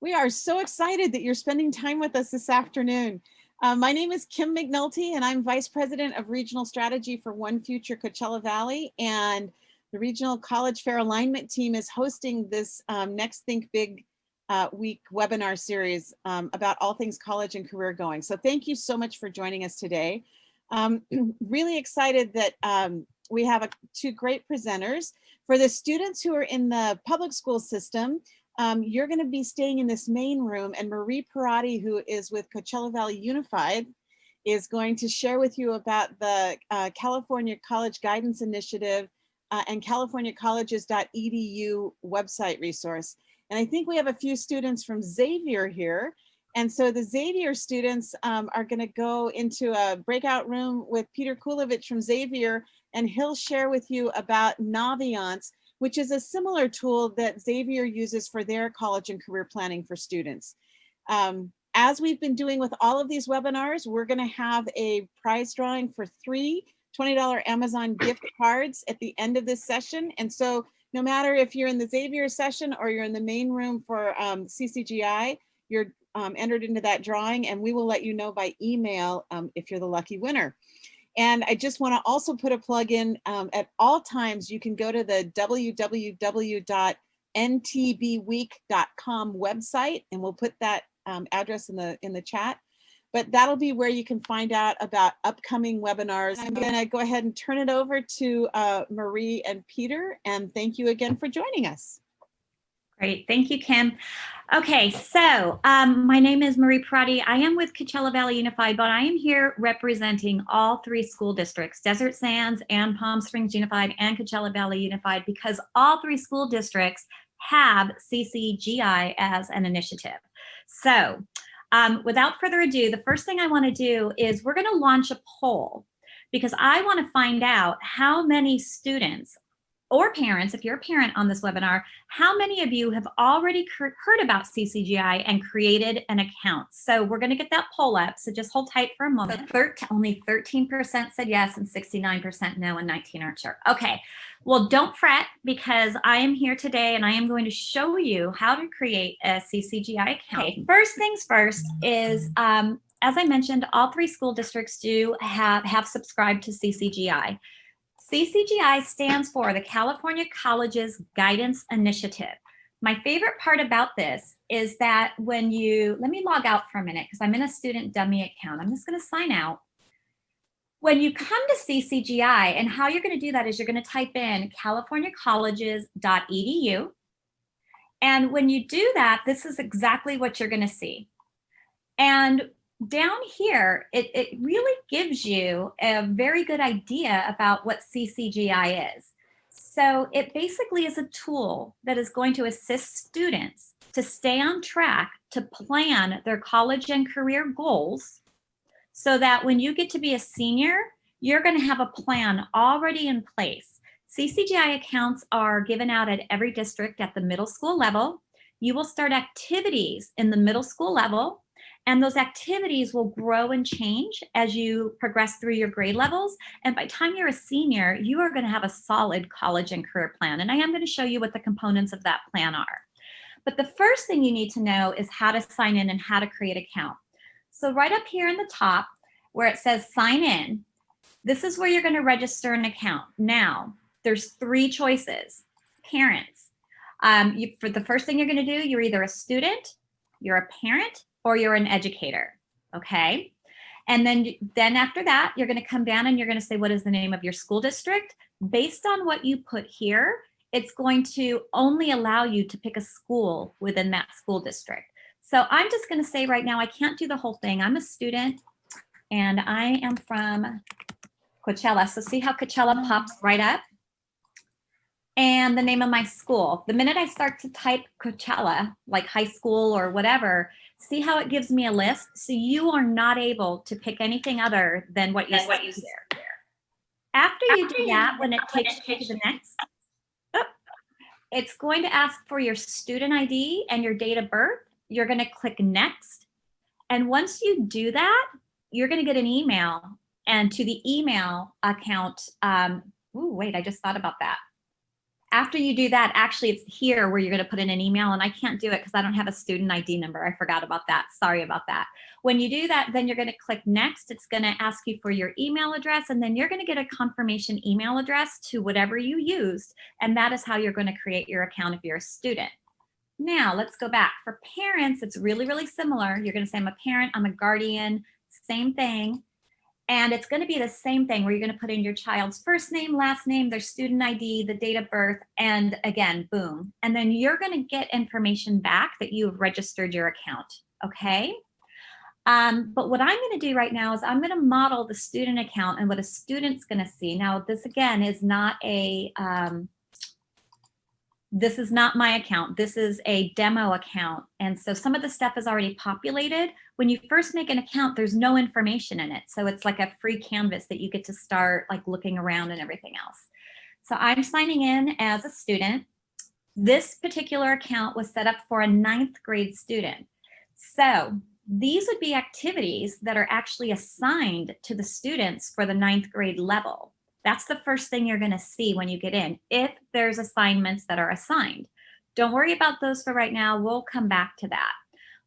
We are so excited that you're spending time with us this afternoon. My name is Kim McNulty, and I'm Vice President of Regional Strategy for One Future Coachella Valley. And the Regional College Fair Alignment Team is hosting this Next Think Big Week webinar series about all things college and career going. So thank you so much for joining us today. Really excited that we have two great presenters. For the students who are in the public school system, you're going to be staying in this main room, and Marie Perotti, who is with Coachella Valley Unified, is going to share with you about the California College Guidance Initiative and californiacolleges.edu website resource. And I think we have a few students from Xavier here. And so the Xavier students are going to go into a breakout room with Peter Kulovich from Xavier, and he'll share with you about Naviance, which is a similar tool that Xavier uses for their college and career planning for students. As we've been doing with all of these webinars, we're gonna have a prize drawing for 3 $20 Amazon gift cards at the end of this session. And so no matter if you're in the Xavier session or you're in the main room for CCGI, you're entered into that drawing, and we will let you know by email if you're the lucky winner. And I just want to also put a plug in at all times. You can go to the www.ntbweek.com website, and we'll put that address in the chat. But that'll be where you can find out about upcoming webinars. I'm going to go ahead and turn it over to Marie and Peter. And thank you again for joining us. Great, thank you, Kim. Okay, so my name is Marie Perotti. I am with Coachella Valley Unified, but I am here representing all 3 school districts, Desert Sands and Palm Springs Unified and Coachella Valley Unified, because all 3 school districts have CCGI as an initiative. So without further ado, the first thing I want to do is we're going to launch a poll, because I want to find out how many students or parents, if you're a parent on this webinar, how many of you have already heard about CCGI and created an account? So we're going to get that poll up, so just hold tight for a moment. So only 13% said yes and 69% no, and 19 aren't sure. Okay, well, don't fret, because I am here today and I am going to show you how to create a CCGI account. Okay, first things first is, as I mentioned, all 3 school districts do have subscribed to CCGI. CCGI stands for the California Colleges Guidance Initiative. My favorite part about this is that when you, let me log out for a minute because I'm in a student dummy account. I'm just going to sign out. When you come to CCGI, and how you're going to do that is you're going to type in californiacolleges.edu. And when you do that, this is exactly what you're going to see. And down here, it really gives you a very good idea about what CCGI is. So it basically is a tool that is going to assist students to stay on track to plan their college and career goals, so that when you get to be a senior, you're going to have a plan already in place. CCGI accounts are given out at every district at the middle school level. You will start activities in the middle school level, and those activities will grow and change as you progress through your grade levels. And by the time you're a senior, you are going to have a solid college and career plan. And I am going to show you what the components of that plan are. But the first thing you need to know is how to sign in and how to create an account. So right up here in the top where it says sign in, this is where you're going to register an account. Now, there's 3 choices. Parents, for the first thing you're going to do, you're either a student, you're a parent, or you're an educator, okay? And then after that, you're going to come down and you're going to say, what is the name of your school district? Based on what you put here, it's going to only allow you to pick a school within that school district. So I'm just going to say right now, I can't do the whole thing. I'm a student and I am from Coachella. So see how Coachella pops right up? And the name of my school. The minute I start to type Coachella, like high school or whatever, see how it gives me a list? So you are not able to pick anything other than what you see there. After you do that, when it takes you to the next, it's going to ask for your student ID and your date of birth. You're going to click next. And once you do that, you're going to get an email. And to the email account, ooh, wait, I just thought about that. After you do that, actually it's here where you're going to put in an email, and I can't do it because I don't have a student ID number. I forgot about that. Sorry about that. When you do that, then you're going to click next. It's going to ask you for your email address, and then you're going to get a confirmation email address to whatever you used. And that is how you're going to create your account if you're a student. Now let's go back. For parents, it's really, really similar. You're going to say, I'm a parent, I'm a guardian, same thing. And it's going to be the same thing where you're going to put in your child's first name, last name, their student ID, the date of birth, and again, boom. And then you're going to get information back that you have registered your account, okay? But what I'm going to do right now is I'm going to model the student account and what a student's going to see. Now, this again is not a, this is not my account. This is a demo account. And so some of the stuff is already populated. When you first make an account, there's no information in it. So it's like a free canvas that you get to start like looking around and everything else. So I'm signing in as a student. This particular account was set up for a 9th grade student. So these would be activities that are actually assigned to the students for the 9th grade level. That's the first thing you're going to see when you get in, if there's assignments that are assigned. Don't worry about those for right now. We'll come back to that.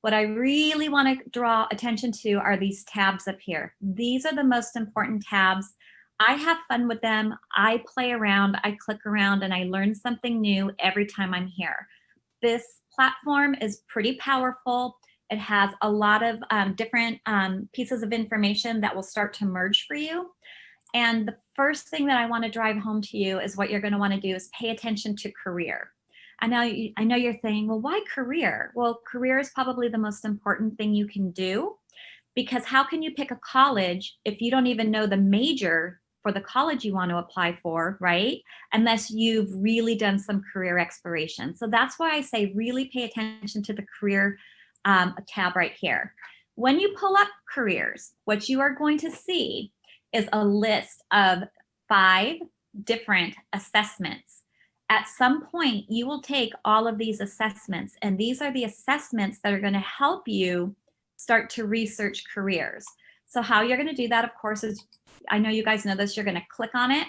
What I really want to draw attention to are these tabs up here. These are the most important tabs. I have fun with them. I play around, I click around, and I learn something new every time I'm here. This platform is pretty powerful. It has a lot of different pieces of information that will start to merge for you. And the first thing that I want to drive home to you is what you're going to want to do is pay attention to career. I know you're saying, well, why career? Well, career is probably the most important thing you can do, because how can you pick a college if you don't even know the major for the college you want to apply for, right? Unless you've really done some career exploration. So that's why I say really pay attention to the career tab right here. When you pull up careers, what you are going to see is a list of 5 different assessments. At some point, you will take all of these assessments, and these are the assessments that are going to help you start to research careers. So how you're going to do that, of course, is, I know you guys know this, you're going to click on it.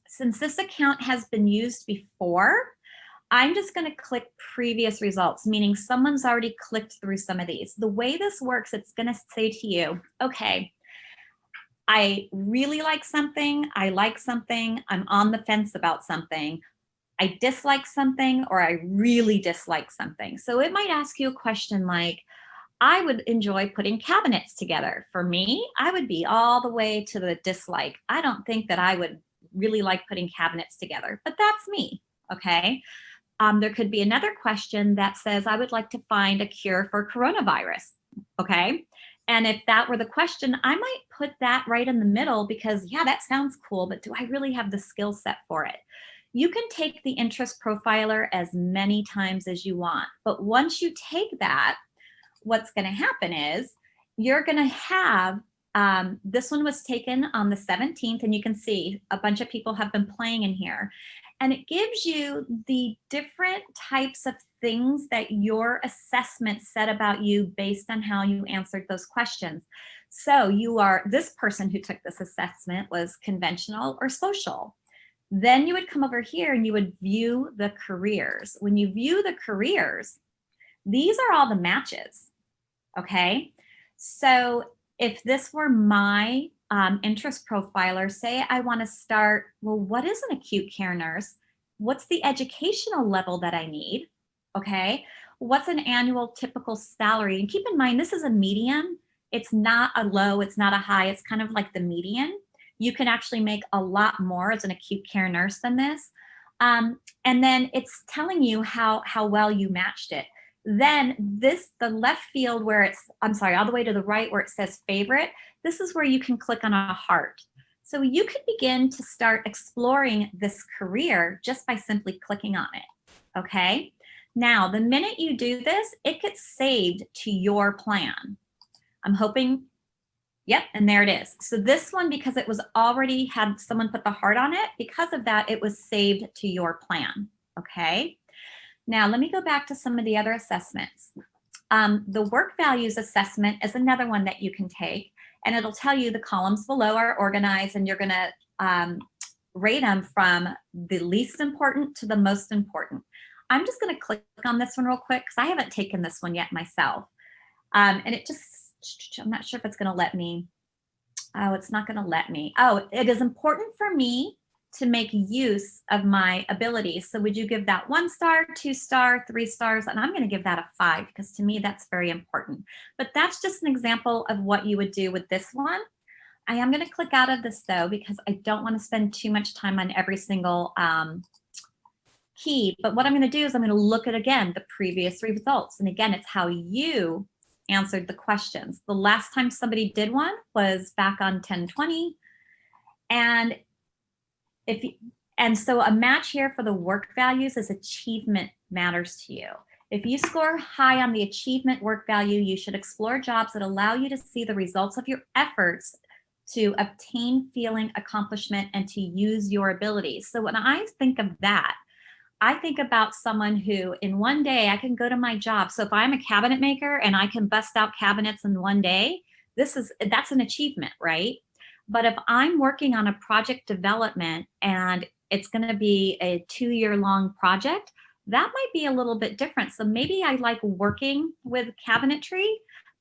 Since this account has been used before, I'm just going to click previous results, meaning someone's already clicked through some of these. The way this works, it's going to say to you, okay, I really like something, I like something, I'm on the fence about something, I dislike something, or I really dislike something. So it might ask you a question like, I would enjoy putting cabinets together. For me, I would be all the way to the dislike. I don't think that I would really like putting cabinets together, but that's me, okay? There could be another question that says, I would like to find a cure for coronavirus, okay? And if that were the question, I might put that right in the middle because, yeah, that sounds cool, but do I really have the skill set for it? You can take the interest profiler as many times as you want, but once you take that, what's going to happen is you're going to have, this one was taken on the 17th, and you can see a bunch of people have been playing in here. And it gives you the different types of things that your assessment said about you based on how you answered those questions. So you are, this person who took this assessment was conventional or social. Then you would come over here and you would view the careers. When you view the careers, these are all the matches, okay? So if this were my interest profiler, say I want to start, well, what is an acute care nurse? What's the educational level that I need? Okay, what's an annual typical salary? And keep in mind, this is a median. It's not a low, it's not a high, it's kind of like the median. You can actually make a lot more as an acute care nurse than this. And then it's telling you how well you matched it. Then this, the left field where it's, I'm sorry, all the way to the right where it says favorite, this is where you can click on a heart. So you could begin to start exploring this career just by simply clicking on it, okay? Now, the minute you do this, it gets saved to your plan. I'm hoping, yep, and there it is. So this one, because it was already had someone put the heart on it, because of that, it was saved to your plan, okay? Now, let me go back to some of the other assessments. The work values assessment is another one that you can take, and it'll tell you the columns below are organized, and you're gonna rate them from the least important to the most important. I'm just going to click on this one real quick because I haven't taken this one yet myself. And it just, I'm not sure if it's going to let me. Oh, it's not going to let me. Oh, it is important for me to make use of my abilities. So would you give that 1 star, 2 star, 3 stars? And I'm going to give that a 5 because to me that's very important. But that's just an example of what you would do with this one. I am going to click out of this though because I don't want to spend too much time on every single key. But what I'm going to do is I'm going to look at, again, the previous results. And again, it's how you answered the questions. The last time somebody did one was back on 10/20. And so a match here for the work values is achievement matters to you. If you score high on the achievement work value, you should explore jobs that allow you to see the results of your efforts to obtain feeling accomplishment and to use your abilities. So when I think of that, I think about someone who in one day I can go to my job. So if I'm a cabinet maker and I can bust out cabinets in one day, that's an achievement, right? But if I'm working on a project development and it's going to be a 2-year-long project, that might be a little bit different. So maybe I like working with cabinetry,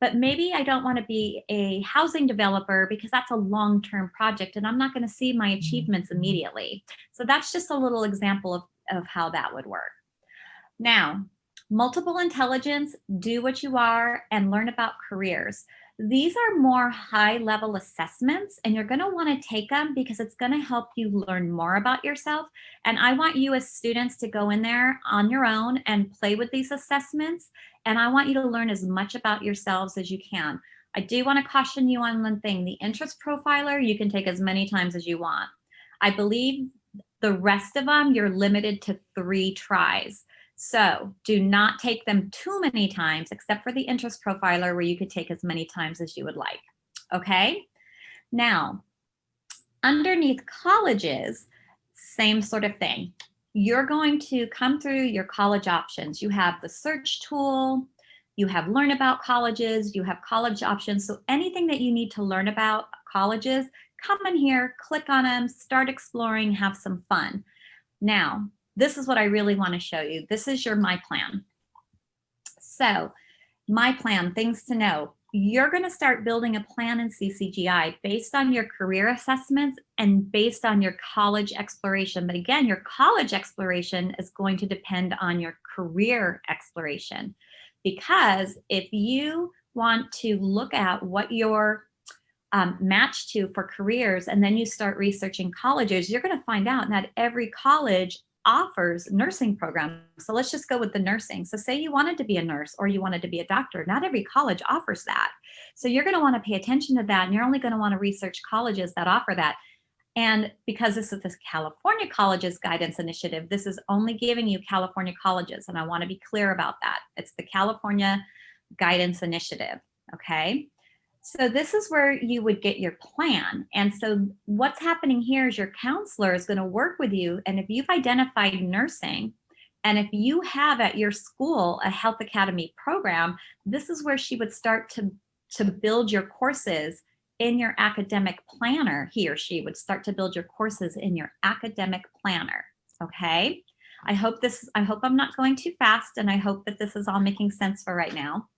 but maybe I don't want to be a housing developer because that's a long-term project and I'm not going to see my achievements immediately. So that's just a little example of how that would work. Now, multiple intelligence, do what you are, and learn about careers. These are more high-level assessments, and you're going to want to take them because it's going to help you learn more about yourself. And I want you as students to go in there on your own and play with these assessments. And I want you to learn as much about yourselves as you can. I do want to caution you on one thing. The interest profiler, you can take as many times as you want. I believe the rest of them, you're limited to 3 tries. So do not take them too many times, except for the interest profiler where you could take as many times as you would like. Okay? Now, underneath colleges, same sort of thing. You're going to come through your college options. You have the search tool, you have learn about colleges, you have college options. So anything that you need to learn about colleges, come in here, click on them, start exploring, have some fun. Now, this is what I really want to show you. This is your My Plan. So My Plan, things to know. You're going to start building a plan in CCGI based on your career assessments and based on your college exploration. But again, your college exploration is going to depend on your career exploration. Because if you want to look at what your match to for careers and then you start researching colleges, you're going to find out that every college offers nursing programs. So let's just go with the nursing. So say you wanted to be a nurse or you wanted to be a doctor. Not every college offers that. So you're going to want to pay attention to that, and you're only going to want to research colleges that offer that. And because this is the California Colleges Guidance Initiative, this is only giving you California colleges. And I want to be clear about that. It's the California Guidance Initiative. Okay. So this is where you would get your plan. And so what's happening here is your counselor is going to work with you. And if you've identified nursing, and if you have at your school a health academy program, this is where she would start to build your courses in your academic planner. He or she would start to build your courses in your academic planner. Okay. I hope I'm not going too fast, and I hope that this is all making sense for right now.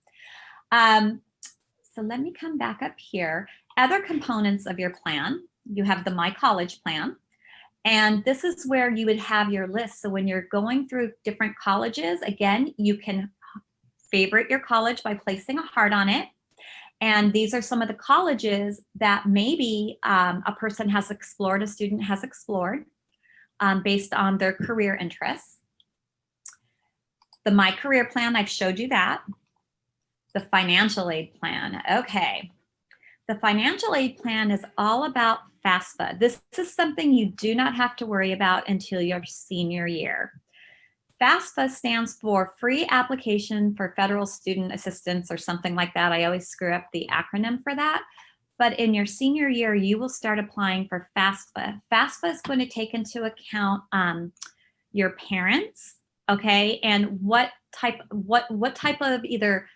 So let me come back up here. Other components of your plan, you have the My College Plan. And this is where you would have your list. So when you're going through different colleges, again, you can favorite your college by placing a heart on it. And these are some of the colleges that maybe a person has explored, a student has explored based on their career interests. The My Career Plan, I've showed you that. The financial aid plan. Okay. The financial aid plan is all about FAFSA. This is something you do not have to worry about until your senior year. FAFSA stands for Free Application for Federal Student Assistance or something like that. I always screw up the acronym for that. But in your senior year, you will start applying for FAFSA. FAFSA is going to take into account your parents, okay, and what type of either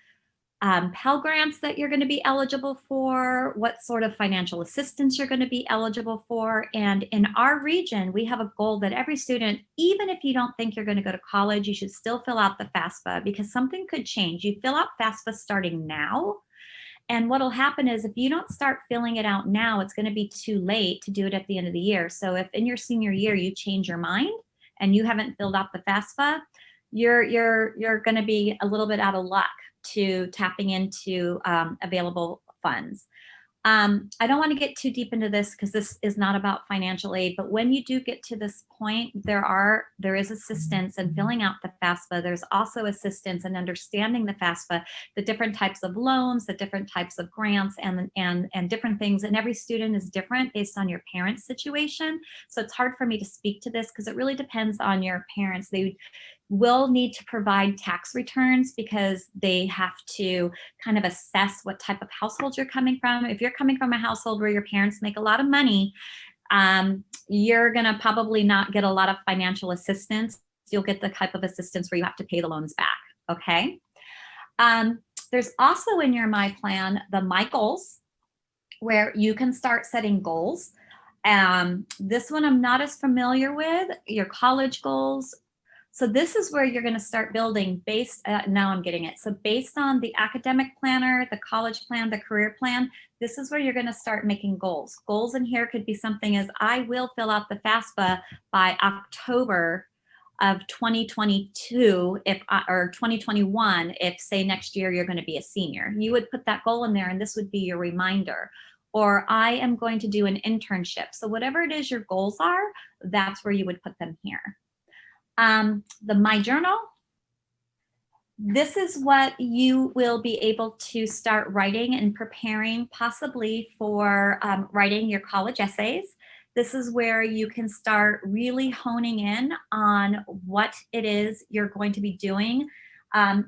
Pell Grants that you're going to be eligible for, what sort of financial assistance you're going to be eligible for. And in our region, we have a goal that every student, even if you don't think you're going to go to college, you should still fill out the FAFSA, because something could change. You fill out FAFSA starting now. And what'll happen is if you don't start filling it out now, it's going to be too late to do it at the end of the year. So if in your senior year you change your mind and you haven't filled out the FAFSA, you're going to be a little bit out of luck to tapping into available funds. I don't want to get too deep into this because this is not about financial aid, but when you do get to this point, there is assistance in filling out the FAFSA. There's also assistance in understanding the FAFSA, the different types of loans, the different types of grants, and different things. And every student is different based on your parents' situation. So it's hard for me to speak to this because it really depends on your parents. They will need to provide tax returns because they have to kind of assess what type of household you're coming from. If you're coming from a household where your parents make a lot of money, you're going to probably not get a lot of financial assistance. You'll get the type of assistance where you have to pay the loans back, okay? There's also in your My Plan, the My Goals, where you can start setting goals. This one I'm not as familiar with, your college goals. So this is where you're going to start building now I'm getting it. So based on the academic planner, the college plan, the career plan, this is where you're going to start making goals. Goals in here could be something as I will fill out the FAFSA by October of 2022 or 2021 if say next year you're going to be a senior. You would put that goal in there and this would be your reminder. Or I am going to do an internship. So whatever it is your goals are, that's where you would put them here. The My Journal, this is what you will be able to start writing and preparing possibly for writing your college essays. This is where you can start really honing in on what it is you're going to be doing.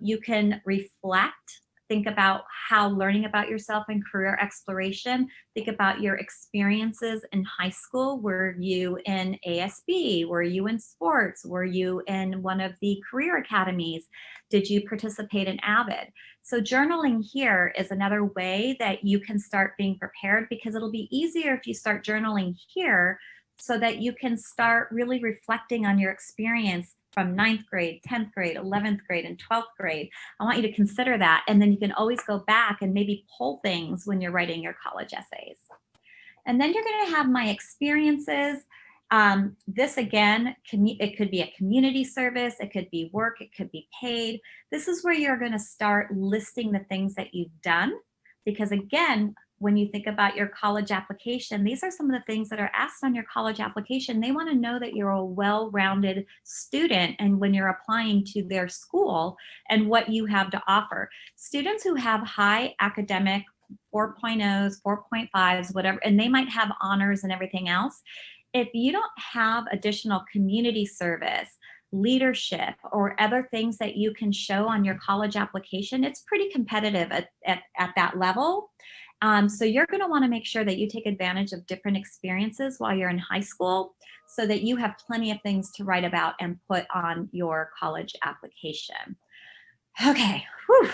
You can reflect. Think about how learning about yourself and career exploration. Think about your experiences in high school. Were you in ASB? Were you in sports? Were you in one of the career academies? Did you participate in AVID? So journaling here is another way that you can start being prepared, because it'll be easier if you start journaling here so that you can start really reflecting on your experience from 9th grade, 10th grade, 11th grade, and 12th grade. I want you to consider that. And then you can always go back and maybe pull things when you're writing your college essays. And then you're going to have My Experiences. This again, it could be a community service, it could be work, it could be paid. This is where you're going to start listing the things that you've done. Because again, when you think about your college application, these are some of the things that are asked on your college application. They want to know that you're a well-rounded student and when you're applying to their school and what you have to offer. Students who have high academic 4.0s, 4.5s, whatever, and they might have honors and everything else. If you don't have additional community service, leadership, or other things that you can show on your college application, it's pretty competitive at that level. So you're going to want to make sure that you take advantage of different experiences while you're in high school so that you have plenty of things to write about and put on your college application. Okay. Whew.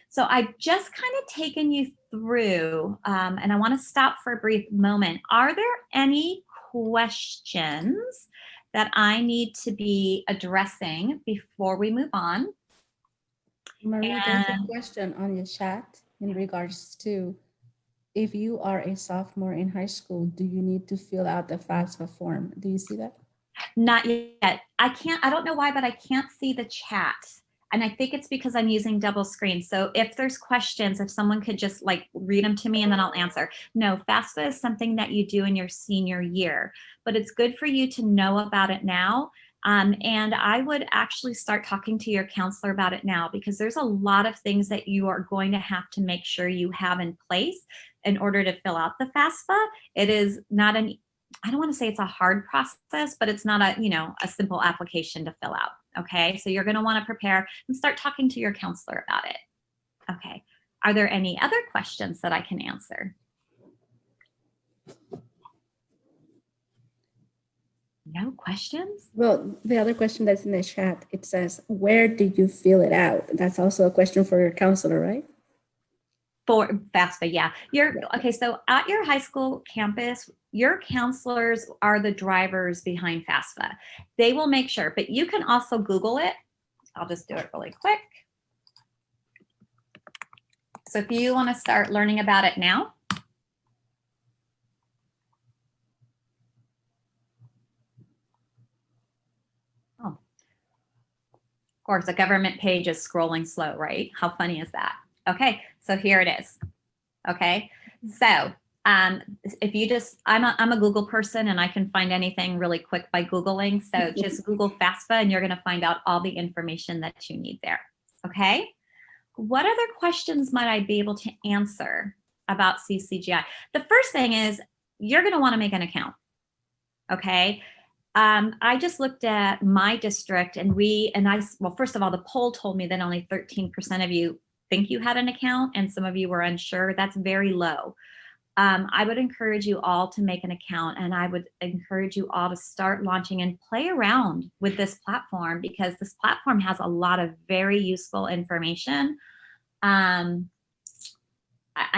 So I've just kind of taken you through, and I want to stop for a brief moment. Are there any questions that I need to be addressing before we move on? Marie, there's a question on your chat in regards to if you are a sophomore in high school, do you need to fill out the FAFSA form? Do you see that? Not yet. I don't know why, but I can't see the chat. And I think it's because I'm using double screen. So if there's questions, if someone could just like read them to me and then I'll answer. No, FAFSA is something that you do in your senior year, but it's good for you to know about it now. And I would actually start talking to your counselor about it now, because there's a lot of things that you are going to have to make sure you have in place in order to fill out the FAFSA. It is not I don't want to say it's a hard process, but it's not a simple application to fill out. Okay, so you're going to want to prepare and start talking to your counselor about it. Okay, are there any other questions that I can answer? No questions? Well, the other question that's in the chat, it says, where did you fill it out? That's also a question for your counselor, right? For FAFSA, yeah. Okay, so at your high school campus, your counselors are the drivers behind FAFSA. They will make sure, but you can also Google it. I'll just do it really quick. So if you want to start learning about it now. Oh, of course, the government page is scrolling slow, right? How funny is that? Okay, so here it is. Okay, so if you just, I'm a Google person and I can find anything really quick by Googling. So just Google FAFSA and you're going to find out all the information that you need there. Okay. What other questions might I be able to answer about CCGI? The first thing is you're going to want to make an account. Okay. I just looked at my district well, first of all, the poll told me that only 13% of you think you had an account and some of you were unsure. That's very low. I would encourage you all to make an account, and I would encourage you all to start launching and play around with this platform, because this platform has a lot of very useful information. I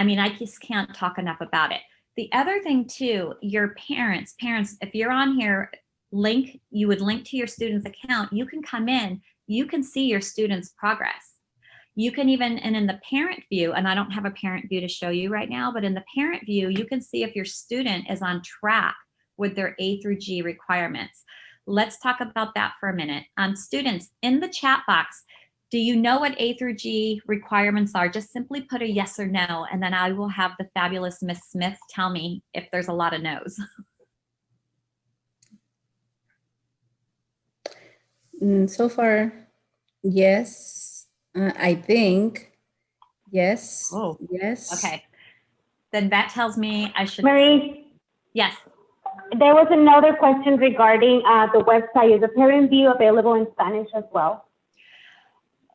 mean, I just can't talk enough about it. The other thing too, your parents, if you're on here, you would link to your student's account. You can come in, you can see your student's progress. You can even, and in the parent view, and I don't have a parent view to show you right now, but in the parent view, you can see if your student is on track with their A through G requirements. Let's talk about that for a minute. Students, in the chat box, do you know what A through G requirements are? Just simply put a yes or no, and then I will have the fabulous Miss Smith tell me if there's a lot of no's. So far, yes. I think, yes. Oh, yes. Okay. Then that tells me I should. Marie, Yes. there was another question regarding the website. Is the parent view available in Spanish as well?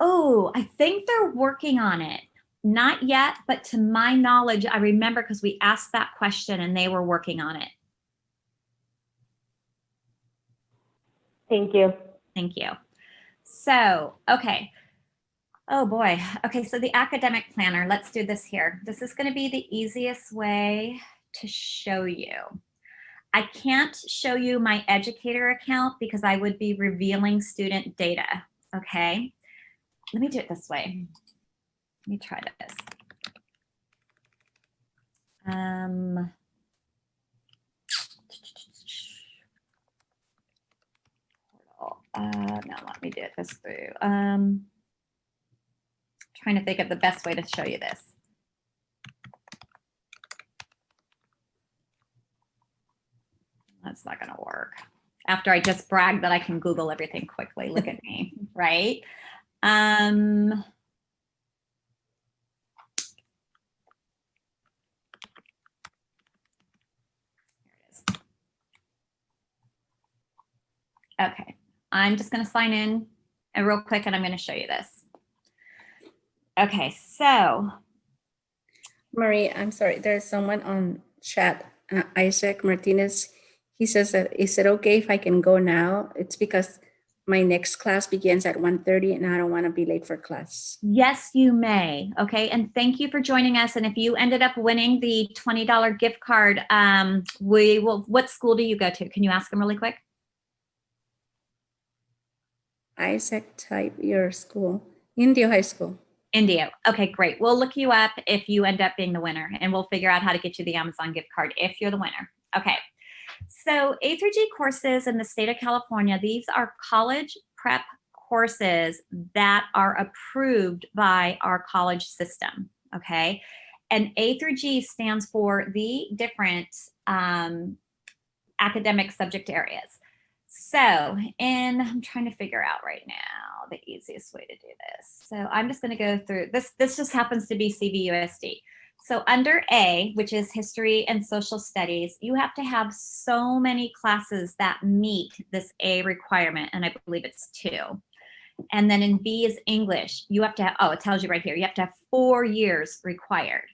Oh, I think they're working on it. Not yet, but to my knowledge, I remember because we asked that question and they were working on it. Thank you. Thank you. So, okay. Oh boy. Okay, so the academic planner, let's do this here. This is going to be the easiest way to show you. I can't show you my educator account because I would be revealing student data. Okay. Let me do it this way. Let me try this. No, let me do it this through. Trying to think of the best way to show you this. That's not going to work. After I just bragged that I can Google everything quickly. Look at me, right? Okay, I'm just going to sign in real quick and I'm going to show you this. Okay, so. Marie, I'm sorry, there's someone on chat, Isaac Martinez. He says that, is it okay if I can go now? It's because my next class begins at 1:30 and I don't want to be late for class. Yes, you may. Okay, and thank you for joining us. And if you ended up winning the $20 gift card, we will, what school do you go to? Can you ask him really quick? Isaac, type your school. Indio High School. Indio. Okay, great. We'll look you up if you end up being the winner, and we'll figure out how to get you the Amazon gift card if you're the winner. Okay. So A through G courses in the state of California, these are college prep courses that are approved by our college system. Okay. And A through G stands for the different academic subject areas. So, and I'm trying to figure out right now the easiest way to do this. So I'm just going to go through this. This just happens to be CVUSD. So under A, which is history and social studies, you have to have so many classes that meet this A requirement. And I believe it's 2. And then in B is English. You have to have, oh, it tells you right here. You have to have 4 years required.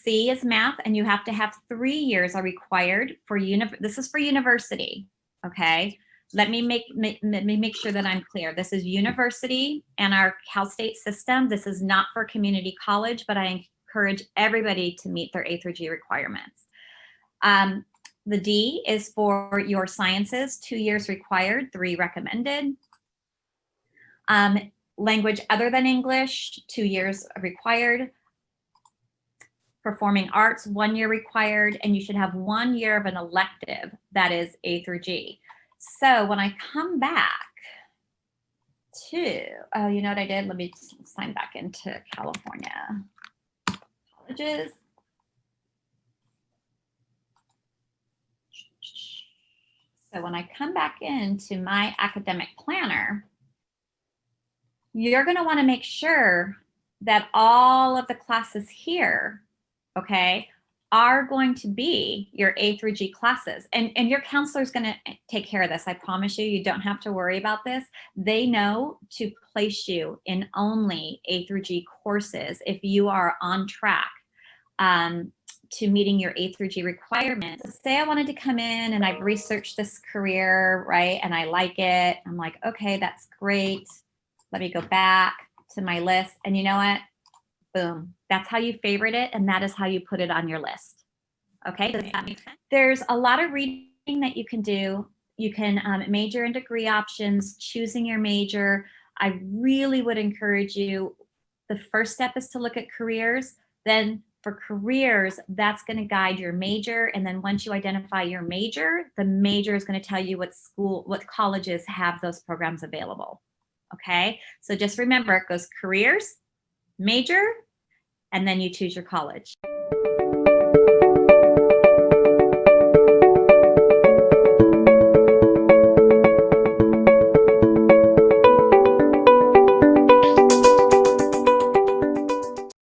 C is math, and you have to have 3 years are required for this is for university. Okay, let me make sure that I'm clear. This is university and our Cal State system. This is not for community college, but I encourage everybody to meet their A through G requirements. The D is for your sciences, 2 years required, 3 recommended. Language other than English, 2 years required. Performing arts, 1 year required, and you should have 1 year of an elective that is A through G. So when I come back to, oh, you know what I did? Let me sign back into California colleges. So when I come back into my academic planner, you're going to want to make sure that all of the classes here, okay, are going to be your A through G classes. And your counselor is going to take care of this. I promise you, you don't have to worry about this. They know to place you in only A through G courses if you are on track to meeting your A through G requirements. Say I wanted to come in and I've researched this career, right? And I like it. I'm like, okay, that's great. Let me go back to my list. And you know what? Boom. That's how you favorite it. And that is how you put it on your list. Okay. Does that make sense? There's a lot of reading that you can do. You can major and degree options, choosing your major. I really would encourage you. The first step is to look at careers. Then for careers, that's going to guide your major. And then once you identify your major, the major is going to tell you what colleges have those programs available. Okay. So just remember, it goes careers, major, and then you choose your college.